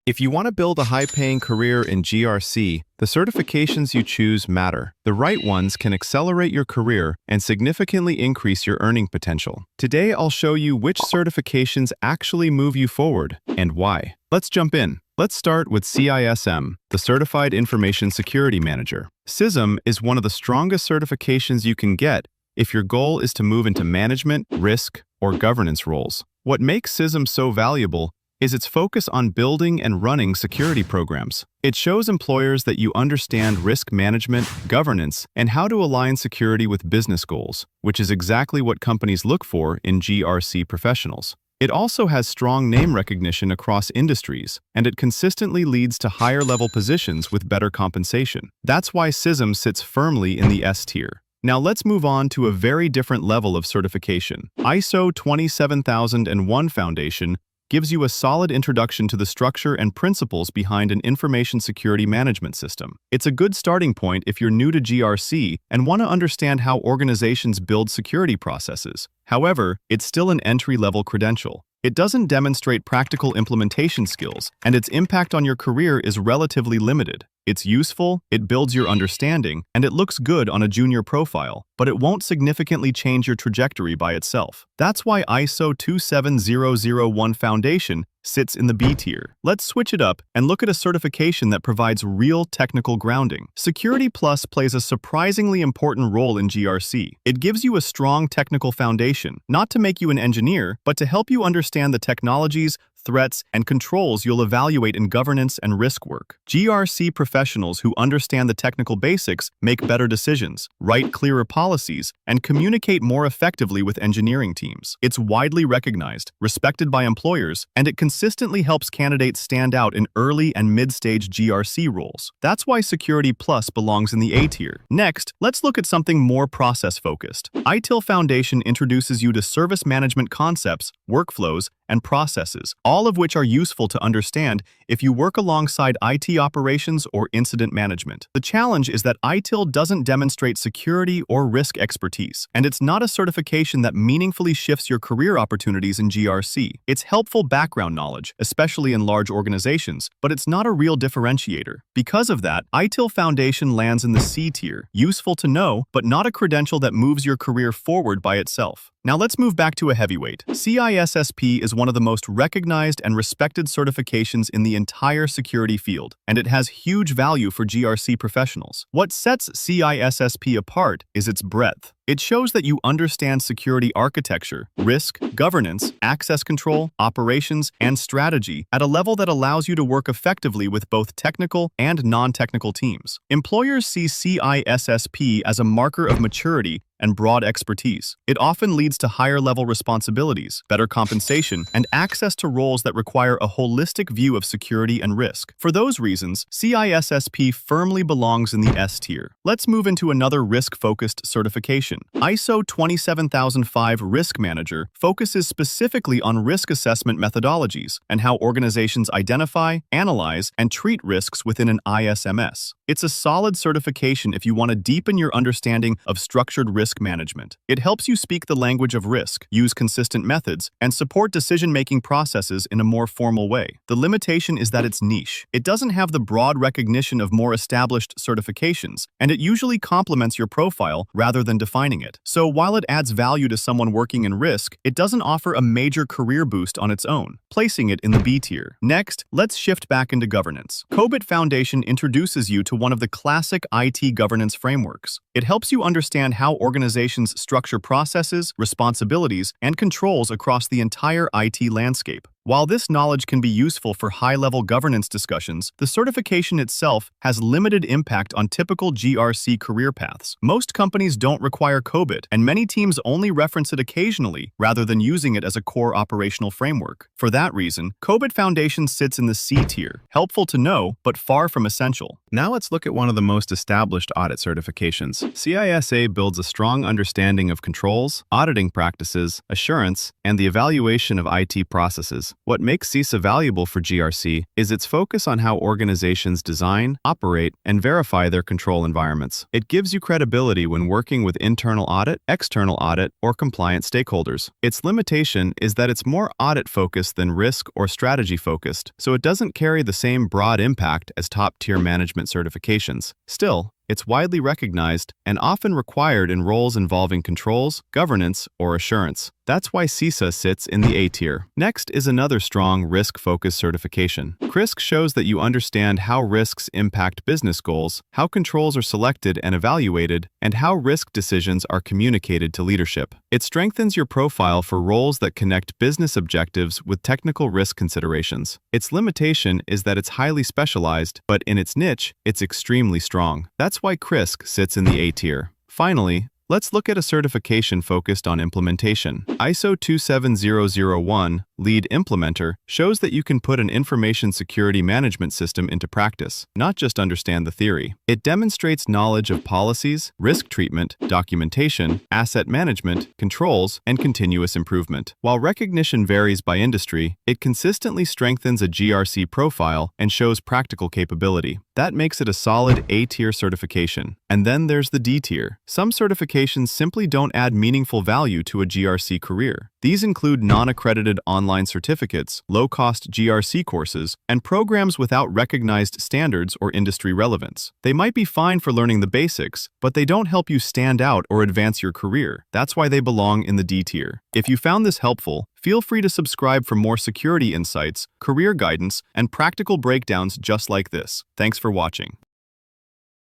If you want to build a high-paying career in GRC, the certifications you choose matter. The right ones can accelerate your career and significantly increase your earning potential. Today, I'll show you which certifications actually move you forward and why. Let's jump in. Let's start with CISM, the Certified Information Security Manager. CISM is one of the strongest certifications you can get if your goal is to move into management, risk, or governance roles. What makes CISM so valuable is its focus on building and running security programs. It shows employers that you understand risk management, governance, and how to align security with business goals, which is exactly what companies look for in GRC professionals. It also has strong name recognition across industries, and it consistently leads to higher-level positions with better compensation. That's why CISM sits firmly in the S tier. Now let's move on to a very different level of certification. ISO 27001 Foundation gives you a solid introduction to the structure and principles behind an information security management system. It's a good starting point if you're new to GRC and want to understand how organizations build security processes. However, it's still an entry-level credential. It doesn't demonstrate practical implementation skills, and its impact on your career is relatively limited. It's useful, it builds your understanding, and it looks good on a junior profile, but it won't significantly change your trajectory by itself. That's why ISO 27001 Foundation sits in the B tier. Let's switch it up and look at a certification that provides real technical grounding. Security Plus plays a surprisingly important role in GRC. It gives you a strong technical foundation, not to make you an engineer, but to help you understand the technologies, threats, and controls you'll evaluate in governance and risk work. GRC professionals who understand the technical basics make better decisions, write clearer policies, and communicate more effectively with engineering teams. It's widely recognized, respected by employers, and it consistently helps candidates stand out in early and mid-stage GRC roles. That's why Security Plus belongs in the A tier. Next, let's look at something more process-focused. ITIL Foundation introduces you to service management concepts, workflows, and processes, all of which are useful to understand if you work alongside IT operations or incident management. The challenge is that ITIL doesn't demonstrate security or risk expertise, and it's not a certification that meaningfully shifts your career opportunities in GRC. It's helpful background knowledge, especially in large organizations, but it's not a real differentiator. Because of that, ITIL Foundation lands in the C tier, useful to know, but not a credential that moves your career forward by itself. Now let's move back to a heavyweight. CISSP is one of the most recognized and respected certifications in the entire security field, and it has huge value for GRC professionals. What sets CISSP apart is its breadth. It shows that you understand security architecture, risk, governance, access control, operations, and strategy at a level that allows you to work effectively with both technical and non-technical teams. Employers see CISSP as a marker of maturity and broad expertise. It often leads to higher-level responsibilities, better compensation, and access to roles that require a holistic view of security and risk. For those reasons, CISSP firmly belongs in the S tier. Let's move into another risk-focused certification. ISO 27005 Risk Manager focuses specifically on risk assessment methodologies and how organizations identify, analyze, and treat risks within an ISMS. It's a solid certification if you want to deepen your understanding of structured risk management. It helps you speak the language of risk, use consistent methods, and support decision-making processes in a more formal way. The limitation is that it's niche. It doesn't have the broad recognition of more established certifications, and it usually complements your profile rather than defining it. So while it adds value to someone working in risk, it doesn't offer a major career boost on its own, placing it in the B tier. Next, let's shift back into governance. COBIT Foundation introduces you to one of the classic IT governance frameworks. It helps you understand how organizations structure processes, responsibilities, and controls across the entire IT landscape. While this knowledge can be useful for high-level governance discussions, the certification itself has limited impact on typical GRC career paths. Most companies don't require COBIT, and many teams only reference it occasionally rather than using it as a core operational framework. For that reason, COBIT Foundation sits in the C tier, helpful to know, but far from essential. Now let's look at one of the most established audit certifications. CISA builds a strong understanding of controls, auditing practices, assurance, and the evaluation of IT processes. What makes CISA valuable for GRC is its focus on how organizations design, operate, and verify their control environments. It gives you credibility when working with internal audit, external audit, or compliant stakeholders. Its limitation is that it's more audit-focused than risk or strategy-focused, so it doesn't carry the same broad impact as top-tier management certifications. Still, it's widely recognized and often required in roles involving controls, governance, or assurance. That's why CISA sits in the A tier. Next is another strong risk-focused certification. CRISC shows that you understand how risks impact business goals, how controls are selected and evaluated, and how risk decisions are communicated to leadership. It strengthens your profile for roles that connect business objectives with technical risk considerations. Its limitation is that it's highly specialized, but in its niche, it's extremely strong. That's why CRISC sits in the A tier. Finally, let's look at a certification focused on implementation. ISO 27001, Lead Implementer, shows that you can put an information security management system into practice, not just understand the theory. It demonstrates knowledge of policies, risk treatment, documentation, asset management, controls, and continuous improvement. While recognition varies by industry, it consistently strengthens a GRC profile and shows practical capability. That makes it a solid A-tier certification. And then there's the D tier. Some certifications simply don't add meaningful value to a GRC career. These include non-accredited online certificates, low-cost GRC courses, and programs without recognized standards or industry relevance. They might be fine for learning the basics, but they don't help you stand out or advance your career. That's why they belong in the D tier. If you found this helpful, feel free to subscribe for more security insights, career guidance, and practical breakdowns just like this. Thanks for watching.